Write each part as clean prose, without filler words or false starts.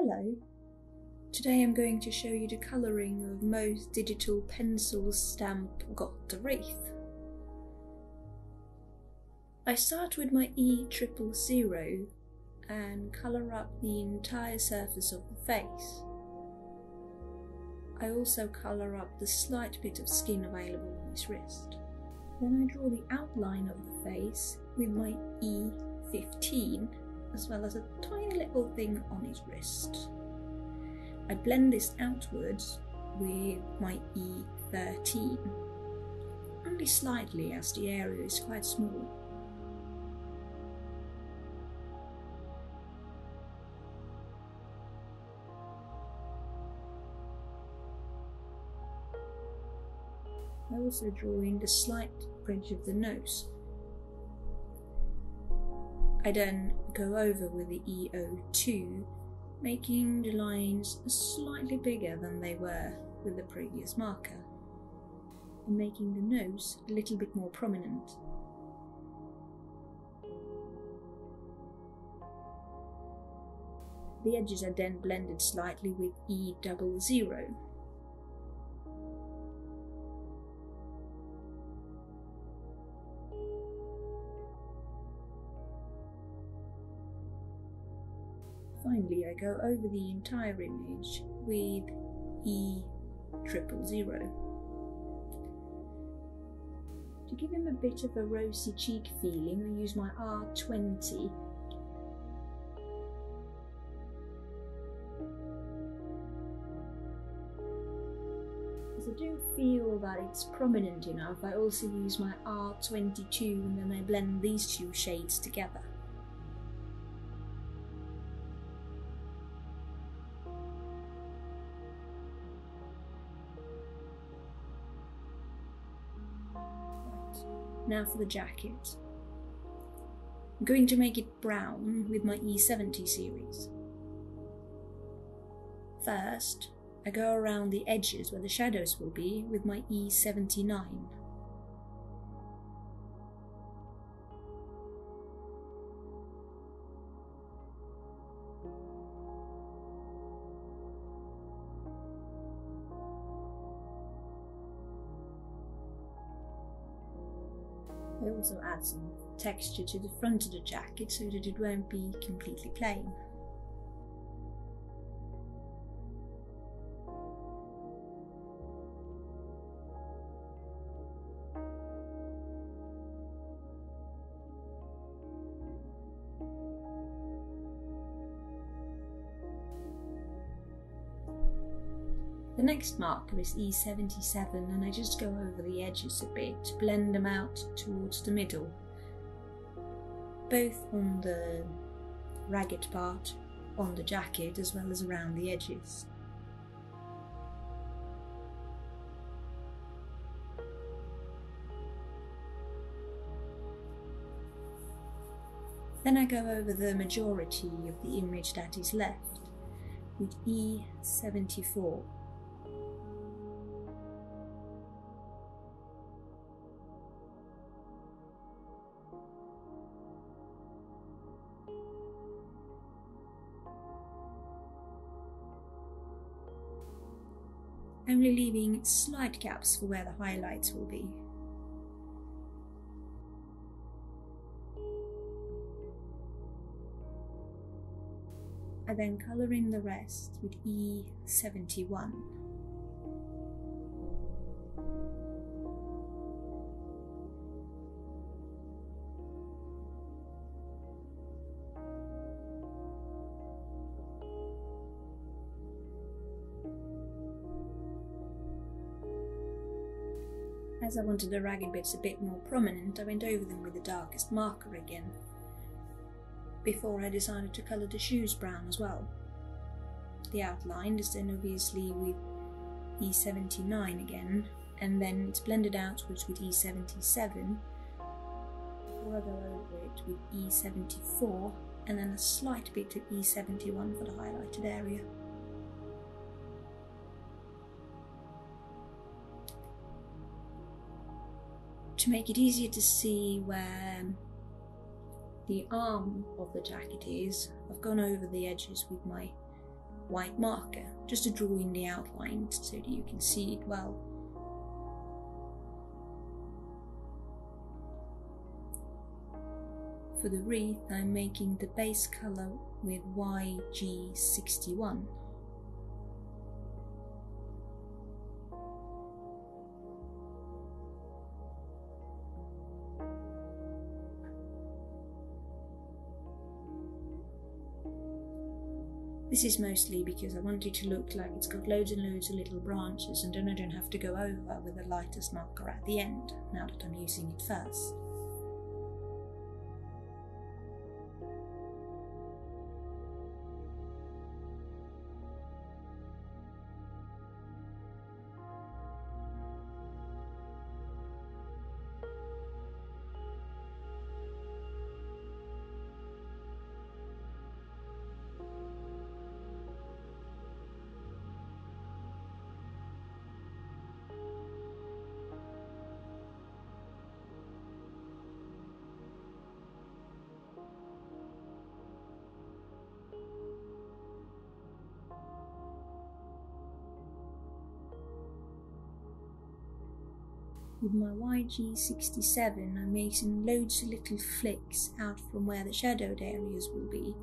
Hello! Today I'm going to show you the colouring of most digital pencil stamp got the Wreath. I start with my E000 and colour up the entire surface of the face. I also colour up the slight bit of skin available on his wrist. Then I draw the outline of the face with my E15, as well as a tiny little thing on his wrist. I blend this outwards with my E13, only slightly as the area is quite small. I also draw in the slight bridge of the nose. I then go over with the E02, making the lines slightly bigger than they were with the previous marker, and making the nose a little bit more prominent. The edges are then blended slightly with E00. Finally, I go over the entire image with E000. To give him a bit of a rosy cheek feeling, I use my R20. As I do feel that it's prominent enough, I also use my R22 and then I blend these two shades together. Now for the jacket. I'm going to make it brown with my E70 series. First, I go around the edges where the shadows will be with my E79. I also add some texture to the front of the jacket so that it won't be completely plain. The next marker is E77 and I just go over the edges a bit to blend them out towards the middle, both on the ragged part on the jacket as well as around the edges. Then I go over the majority of the image that is left with E74. Only leaving slight gaps for where the highlights will be. I then colour in the rest with E71. As I wanted the ragged bits a bit more prominent, I went over them with the darkest marker again, before I decided to colour the shoes brown as well. The outline is then obviously with E79 again, and then it's blended outwards with E77, before I go over it with E74, and then a slight bit of E71 for the highlighted area. To make it easier to see where the arm of the jacket is, I've gone over the edges with my white marker, just to draw in the outline so that you can see it well. For the wreath, I'm making the base colour with YG61. This is mostly because I want it to look like it's got loads and loads of little branches, and then I don't have to go over with the lightest marker at the end, now that I'm using it first. With my YG67, I'm making loads of little flicks out from where the shadowed areas will be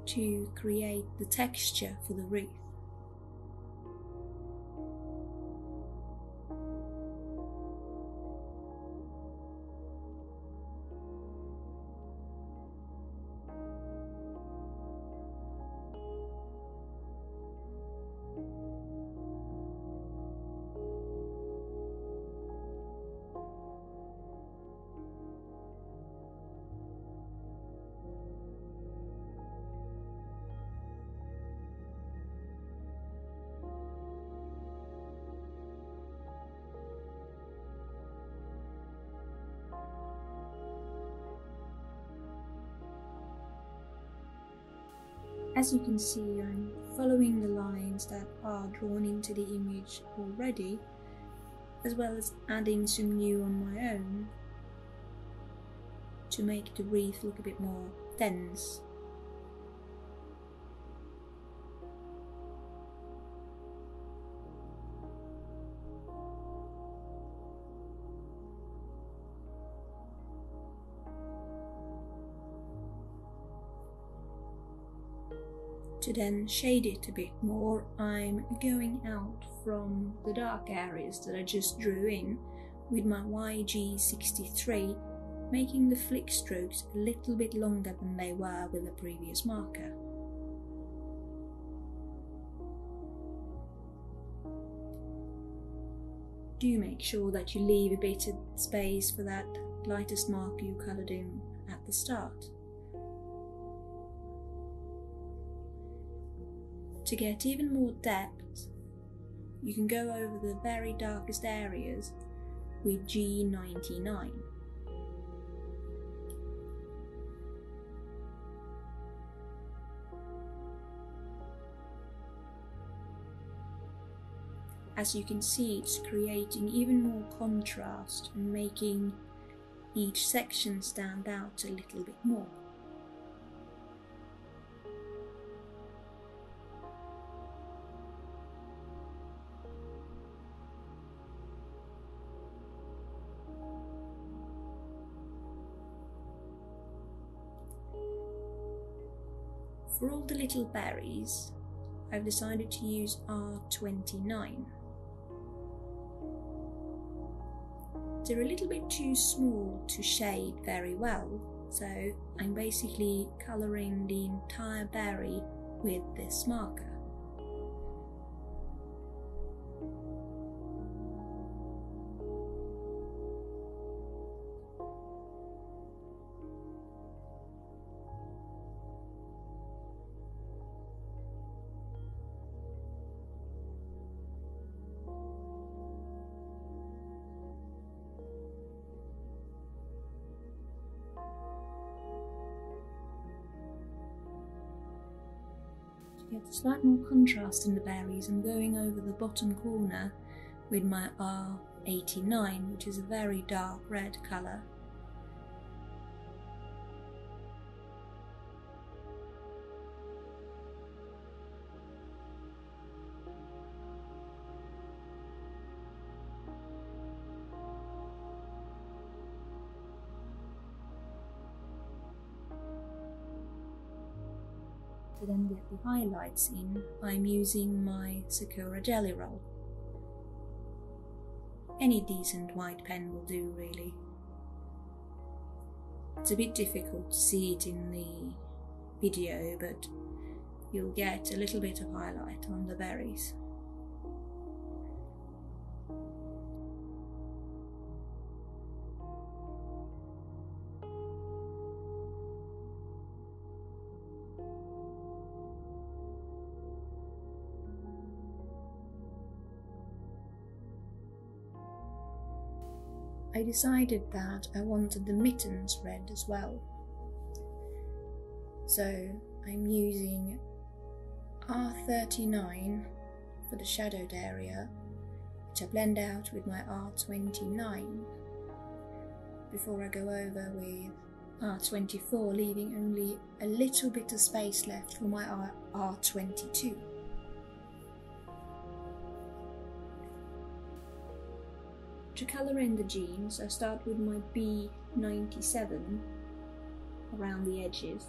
to create the texture for the wreath. As you can see, I'm following the lines that are drawn into the image already, as well as adding some new on my own to make the wreath look a bit more dense. To then shade it a bit more, I'm going out from the dark areas that I just drew in with my YG63, making the flick strokes a little bit longer than they were with the previous marker. Do make sure that you leave a bit of space for that lightest marker you coloured in at the start. To get even more depth, you can go over the very darkest areas with G99. As you can see, it's creating even more contrast and making each section stand out a little bit more. For all the little berries, I've decided to use R29. They're a little bit too small to shade very well, so I'm basically colouring the entire berry with this marker. To get a slight more contrast in the berries, I'm going over the bottom corner with my R89, which is a very dark red colour. to then get the highlights in, I'm using my Sakura Jelly Roll. Any decent white pen will do, really. It's a bit difficult to see it in the video, but you'll get a little bit of highlight on the berries. I decided that I wanted the mittens red as well. So I'm using R39 for the shadowed area, which I blend out with my R29 before I go over with R24, leaving only a little bit of space left for my R22. To colour in the jeans, I start with my B97 around the edges.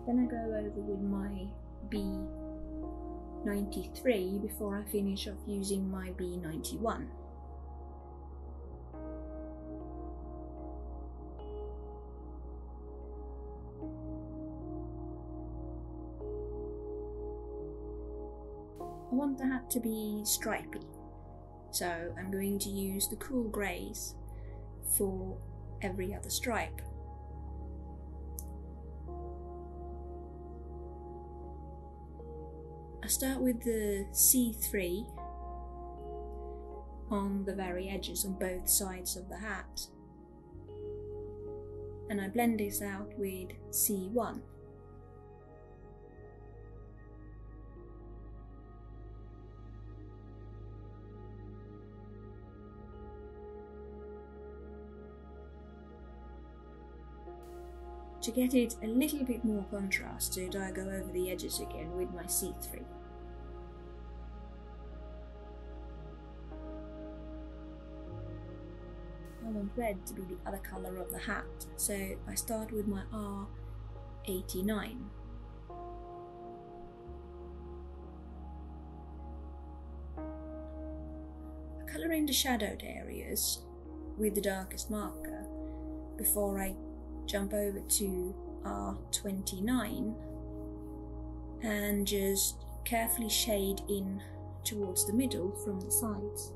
Then I go over with my B93 before I finish off using my B91. I want the hat to be stripy, so I'm going to use the cool greys for every other stripe. I start with the C3 on the very edges on both sides of the hat, and I blend this out with C1. To get it a little bit more contrasted, I go over the edges again with my C3. I want red to be the other colour of the hat, so I start with my R89. I colour in the shadowed areas with the darkest marker before I jump over to R29 and just carefully shade in towards the middle from the sides.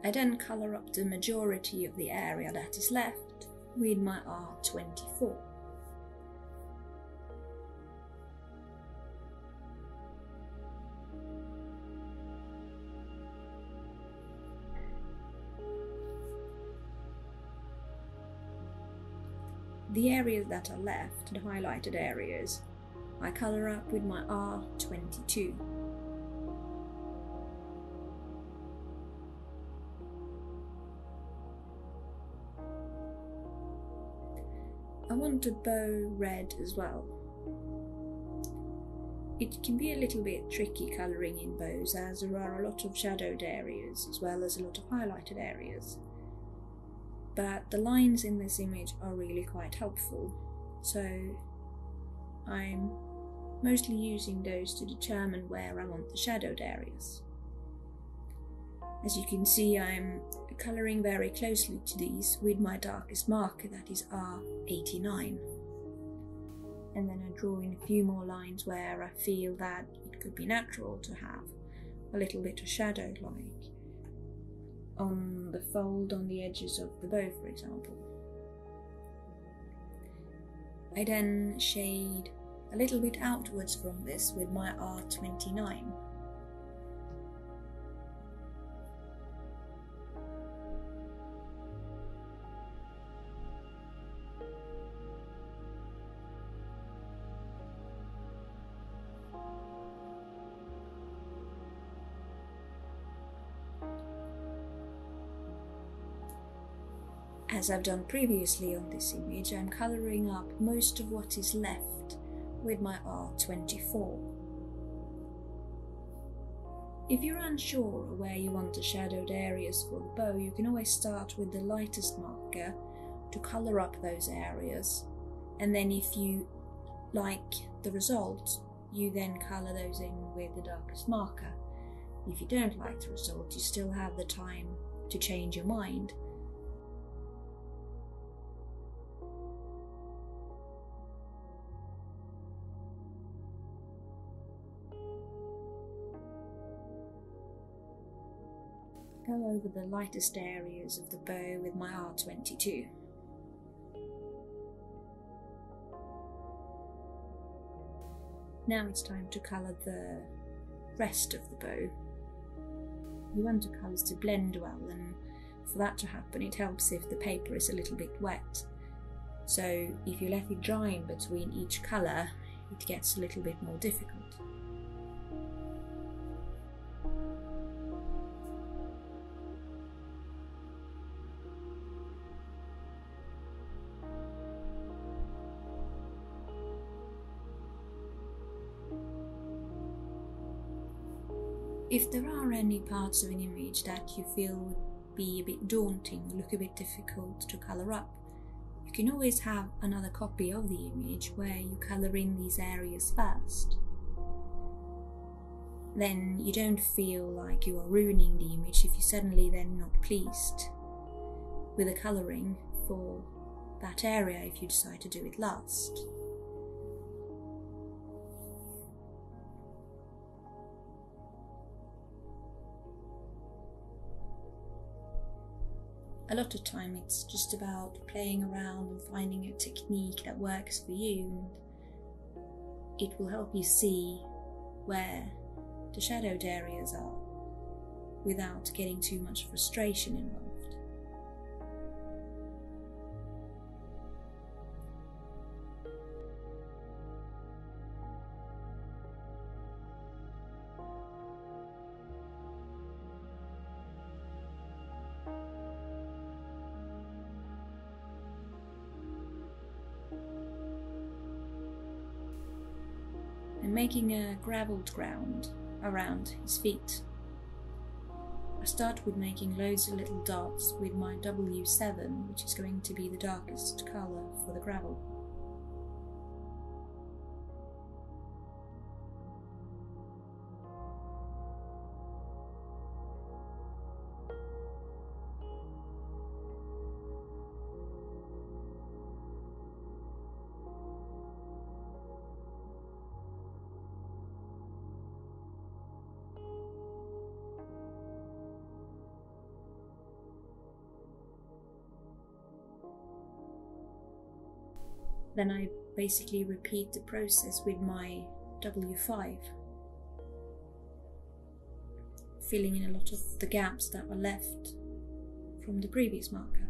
I then colour up the majority of the area that is left with my R24. The areas that are left, the highlighted areas, I colour up with my R22. I want the bow red as well. It can be a little bit tricky colouring in bows, as there are a lot of shadowed areas as well as a lot of highlighted areas. But the lines in this image are really quite helpful, so I'm mostly using those to determine where I want the shadowed areas. As you can see, I'm colouring very closely to these with my darkest marker, that is R89. And then I draw in a few more lines where I feel that it could be natural to have a little bit of shadow, like on the fold on the edges of the bow, for example. I then shade a little bit outwards from this with my R29. As I've done previously on this image, I'm colouring up most of what is left with my R24. If you're unsure of where you want the shadowed areas for the bow, you can always start with the lightest marker to colour up those areas, and then if you like the result, you then colour those in with the darkest marker. If you don't like the result, you still have the time to change your mind. Go over the lightest areas of the bow with my R22. Now it's time to colour the rest of the bow. You want the colours to blend well, and for that to happen it helps if the paper is a little bit wet. So if you let it dry in between each colour, it gets a little bit more difficult. If there are any parts of an image that you feel would be a bit daunting, look a bit difficult to colour up, you can always have another copy of the image where you colour in these areas first. Then you don't feel like you are ruining the image if you suddenly then not pleased with the colouring for that area if you decide to do it last. A lot of time it's just about playing around and finding a technique that works for you, and it will help you see where the shadowed areas are without getting too much frustration involved. And making a gravelled ground around his feet. I start with making loads of little dots with my W7, which is going to be the darkest colour for the gravel. Then I basically repeat the process with my W5, filling in a lot of the gaps that were left from the previous marker.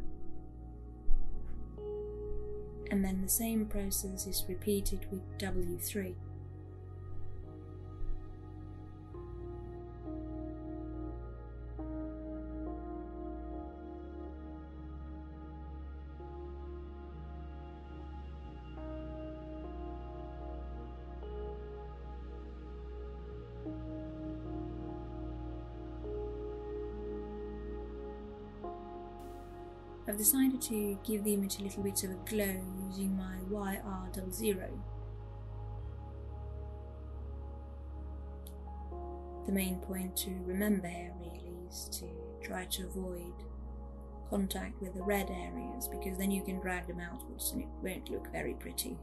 And then the same process is repeated with W3. I've decided to give the image a little bit of a glow using my YR00. The main point to remember here really is to try to avoid contact with the red areas, because then you can drag them outwards and it won't look very pretty.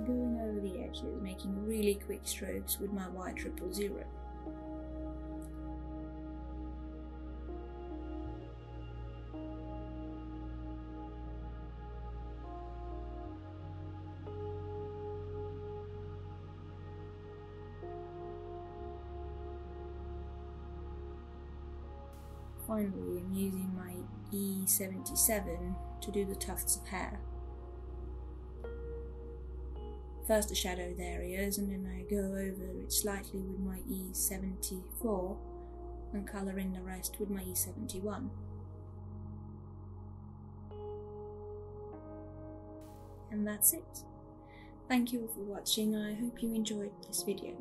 going over the edges, making really quick strokes with my white 000. Finally, I'm using my E77 to do the tufts of hair. First the shadowed areas, and then I go over it slightly with my E74 and colour in the rest with my E71. And that's it. Thank you all for watching. I hope you enjoyed this video.